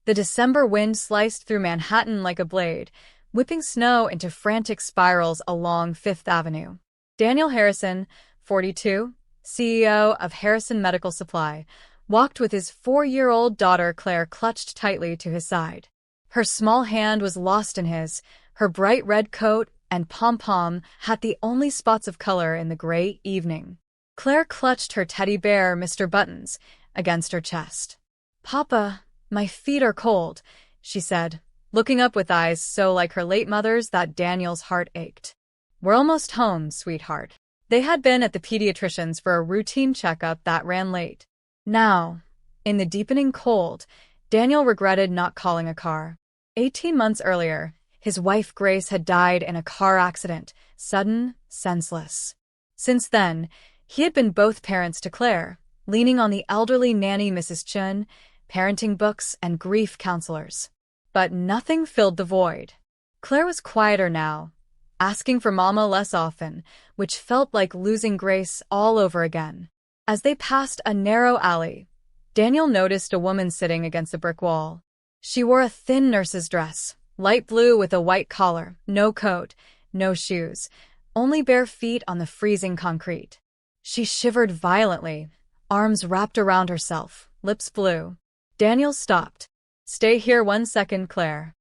The December wind sliced through Manhattan like a blade, whipping snow into frantic spirals along Fifth Avenue. Daniel Harrison, 42, CEO of Harrison Medical Supply, walked with his 4-year-old daughter Claire clutched tightly to his side. Her small hand was lost in his, her bright red coat and pom-pom had the only spots of color in the gray evening. Claire clutched her teddy bear, Mr. Buttons, against her chest. "Papa, my feet are cold," she said, looking up with eyes so like her late mother's that Daniel's heart ached. "We're almost home, sweetheart." They had been at the pediatrician's for a routine checkup that ran late. Now, in the deepening cold, Daniel regretted not calling a car. 18 months earlier, his wife Grace had died in a car accident, sudden, senseless. Since then, he had been both parents to Claire, leaning on the elderly nanny Mrs. Chun, parenting books, and grief counselors. But nothing filled the void. Claire was quieter now, asking for Mama less often, which felt like losing Grace all over again. As they passed a narrow alley, Daniel noticed a woman sitting against a brick wall. She wore a thin nurse's dress, light blue with a white collar, no coat, no shoes, only bare feet on the freezing concrete. She shivered violently, arms wrapped around herself, lips blue. Daniel stopped. "Stay here 1 second, Claire."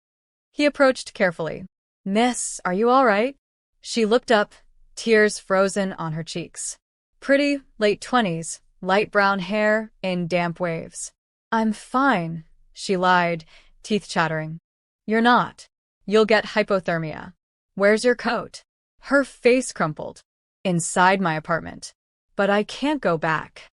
He approached carefully. "Miss, are you all right?" She looked up, tears frozen on her cheeks. Pretty, late 20s, light brown hair in damp waves. "I'm fine," she lied, teeth chattering. "You're not. You'll get hypothermia. Where's your coat?" Her face crumpled. "Inside my apartment. But I can't go back."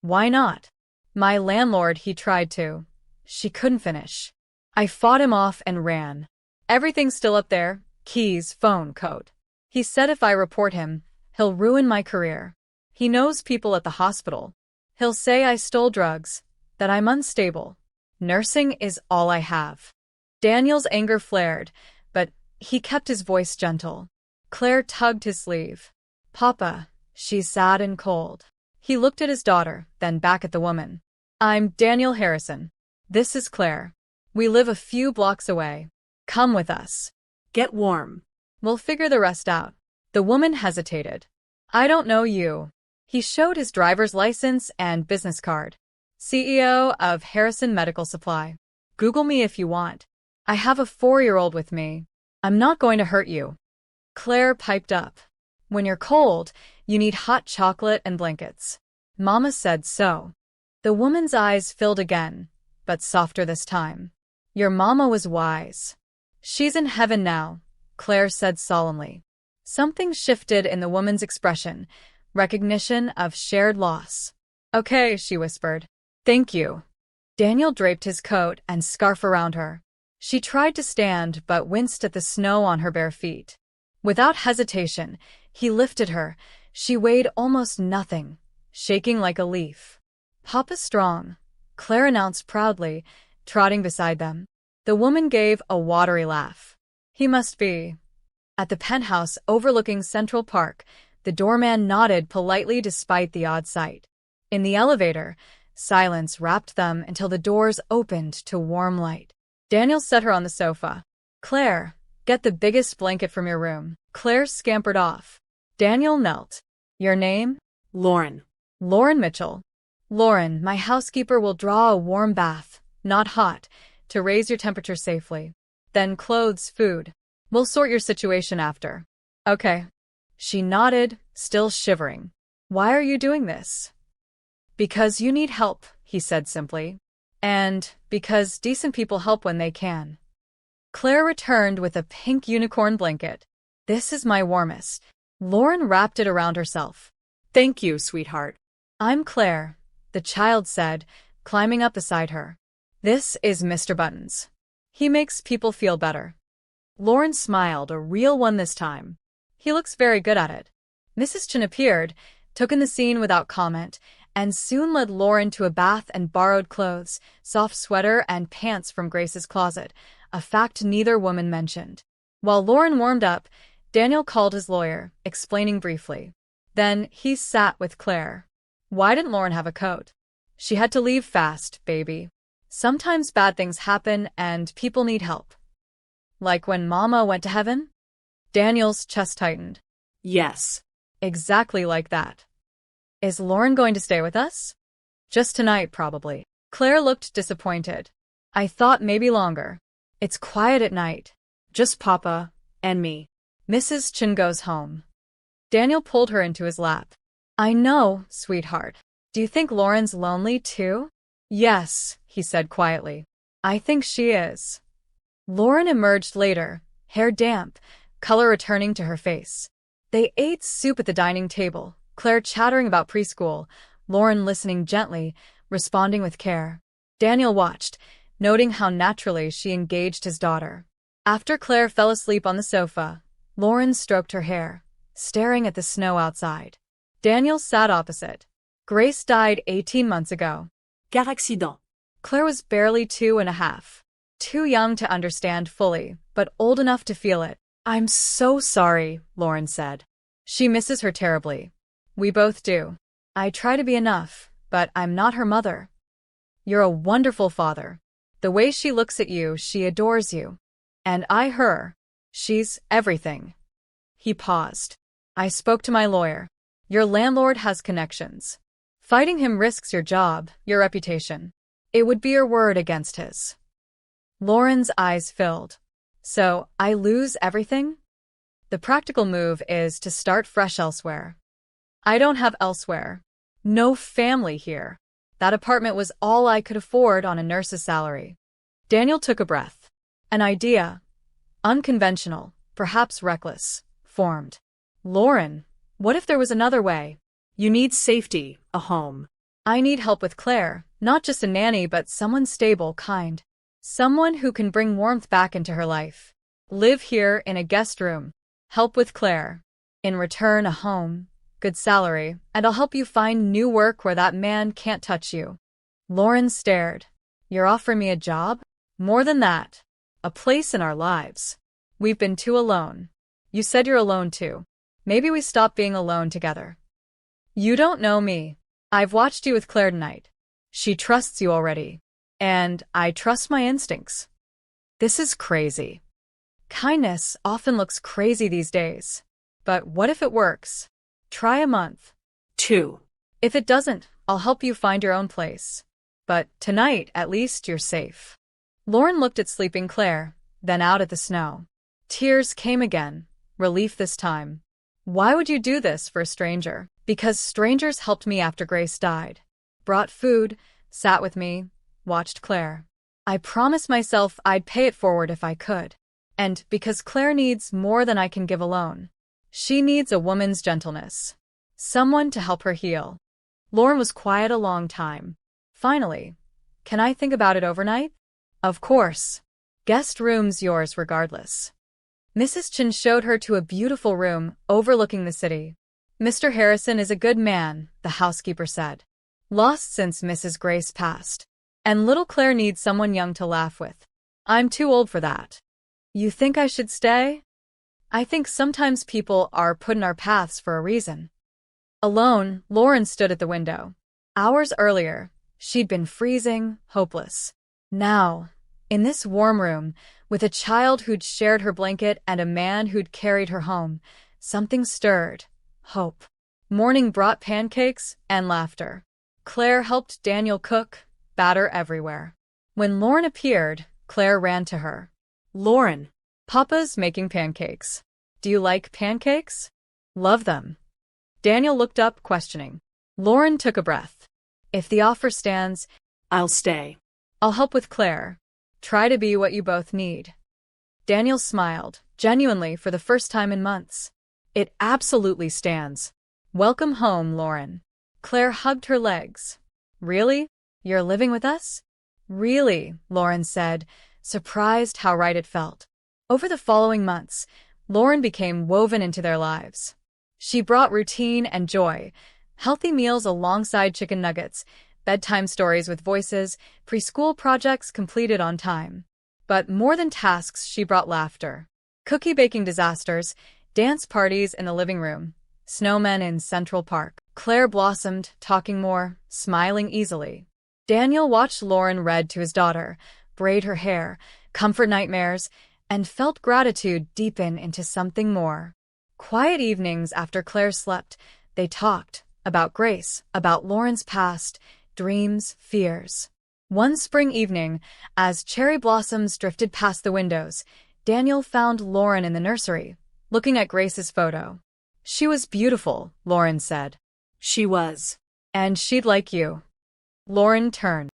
"Why not?" "My landlord, he tried to." She couldn't finish. "I fought him off and ran. Everything's still up there, keys, phone, coat. He said if I report him, he'll ruin my career. He knows people at the hospital. He'll say I stole drugs, that I'm unstable. Nursing is all I have." Daniel's anger flared, but he kept his voice gentle. Claire tugged his sleeve. "Papa, she's sad and cold." He looked at his daughter, then back at the woman. "I'm Daniel Harrison. This is Claire. We live a few blocks away. Come with us. Get warm. We'll figure the rest out." The woman hesitated. "I don't know you." He showed his driver's license and business card. "CEO of Harrison Medical Supply. Google me if you want. I have a 4-year-old with me. I'm not going to hurt you." Claire piped up. "When you're cold, you need hot chocolate and blankets. Mama said so." The woman's eyes filled again, but softer this time. "Your mama was wise. She's in heaven now," Claire said solemnly. Something shifted in the woman's expression, recognition of shared loss. "Okay," she whispered. "Thank you." Daniel draped his coat and scarf around her. She tried to stand but winced at the snow on her bare feet. Without hesitation, he lifted her. She weighed almost nothing, shaking like a leaf. "Papa's strong," Claire announced proudly, trotting beside them. The woman gave a watery laugh. "He must be." At the penthouse overlooking Central Park, the doorman nodded politely despite the odd sight. In the elevator, silence wrapped them until the doors opened to warm light. Daniel set her on the sofa. "Claire, get the biggest blanket from your room." Claire scampered off. Daniel knelt. "Your name?" Lauren. "Lauren Mitchell." "Lauren, my housekeeper will draw a warm bath, not hot, to raise your temperature safely. Then clothes, food. We'll sort your situation after." "Okay." She nodded, still shivering. "Why are you doing this?" "Because you need help," he said simply. "And because decent people help when they can." Claire returned with a pink unicorn blanket. "This is my warmest." Lauren wrapped it around herself. "Thank you, sweetheart." "I'm Claire," the child said, climbing up beside her. "This is Mr. Buttons. He makes people feel better." Lauren smiled, a real one this time. "He looks very good at it." Mrs. Chin appeared, took in the scene without comment, and soon led Lauren to a bath and borrowed clothes, soft sweater and pants from Grace's closet, a fact neither woman mentioned. While Lauren warmed up, Daniel called his lawyer, explaining briefly. Then he sat with Claire. "Why didn't Lauren have a coat?" "She had to leave fast, baby." Sometimes bad things happen and people need help. Like when Mama went to heaven? Daniel's chest tightened. Yes. Exactly like that. Is Lauren going to stay with us? Just tonight, probably. Claire looked disappointed. I thought maybe longer. It's quiet at night. Just Papa and me. Mrs. Chin goes home. Daniel pulled her into his lap. I know, sweetheart. Do you think Lauren's lonely too? Yes, he said quietly. I think she is. Lauren emerged later, hair damp, color returning to her face. They ate soup at the dining table, Claire chattering about preschool, Lauren listening gently, responding with care. Daniel watched, noting how naturally she engaged his daughter. After Claire fell asleep on the sofa, Lauren stroked her hair, staring at the snow outside. Daniel sat opposite. Grace died 18 months ago. Car accident. Claire was barely 2.5. Too young to understand fully, but old enough to feel it. I'm so sorry, Lauren said. She misses her terribly. We both do. I try to be enough, but I'm not her mother. You're a wonderful father. The way she looks at you, she adores you. And I her. She's everything. He paused. I spoke to my lawyer. Your landlord has connections. Fighting him risks your job, your reputation. It would be your word against his. Lauren's eyes filled. So, I lose everything? The practical move is to start fresh elsewhere. I don't have elsewhere. No family here. That apartment was all I could afford on a nurse's salary. Daniel took a breath. An idea, unconventional, perhaps reckless, formed. Lauren, what if there was another way? You need safety, a home. I need help with Claire, not just a nanny but someone stable, kind. Someone who can bring warmth back into her life. Live here in a guest room. Help with Claire. In return, a home, good salary, and I'll help you find new work where that man can't touch you. Lauren stared. You're offering me a job? More than that. A place in our lives. We've been too alone. You said you're alone too. Maybe we stop being alone together. You don't know me. I've watched you with Claire tonight. She trusts you already. And I trust my instincts. This is crazy. Kindness often looks crazy these days. But what if it works? Try a month. 2. If it doesn't, I'll help you find your own place. But tonight, at least, you're safe. Lauren looked at sleeping Claire, then out at the snow. Tears came again, relief this time. Why would you do this for a stranger? Because strangers helped me after Grace died. Brought food, sat with me, watched Claire. I promised myself I'd pay it forward if I could. And because Claire needs more than I can give alone. She needs a woman's gentleness. Someone to help her heal. Lauren was quiet a long time. Finally, can I think about it overnight? Of course. Guest room's yours regardless. Mrs. Chin showed her to a beautiful room overlooking the city. Mr. Harrison is a good man, the housekeeper said. Lost since Mrs. Grace passed. And little Claire needs someone young to laugh with. I'm too old for that. You think I should stay? I think sometimes people are put in our paths for a reason. Alone, Lauren stood at the window. Hours earlier, she'd been freezing, hopeless. Now, in this warm room, with a child who'd shared her blanket and a man who'd carried her home, something stirred. Hope. Morning brought pancakes and laughter. Claire helped Daniel cook, batter everywhere. When Lauren appeared, Claire ran to her. Lauren. Papa's making pancakes. Do you like pancakes? Love them. Daniel looked up, questioning. Lauren took a breath. If the offer stands, I'll stay. I'll help with Claire. Try to be what you both need. Daniel smiled, genuinely for the first time in months. It absolutely stands. Welcome home, Lauren. Claire hugged her legs. Really? You're living with us? Really, Lauren said, surprised how right it felt. Over the following months, Lauren became woven into their lives. She brought routine and joy, healthy meals alongside chicken nuggets, bedtime stories with voices, preschool projects completed on time. But more than tasks, she brought laughter. Cookie baking disasters, dance parties in the living room, snowmen in Central Park. Claire blossomed, talking more, smiling easily. Daniel watched Lauren read to his daughter, braid her hair, comfort nightmares, and felt gratitude deepen into something more. Quiet evenings after Claire slept, they talked about Grace, about Lauren's past, dreams, fears. One spring evening, as cherry blossoms drifted past the windows, Daniel found Lauren in the nursery, looking at Grace's photo. "She was beautiful," Lauren said. She was. "And she'd like you." Lauren turned.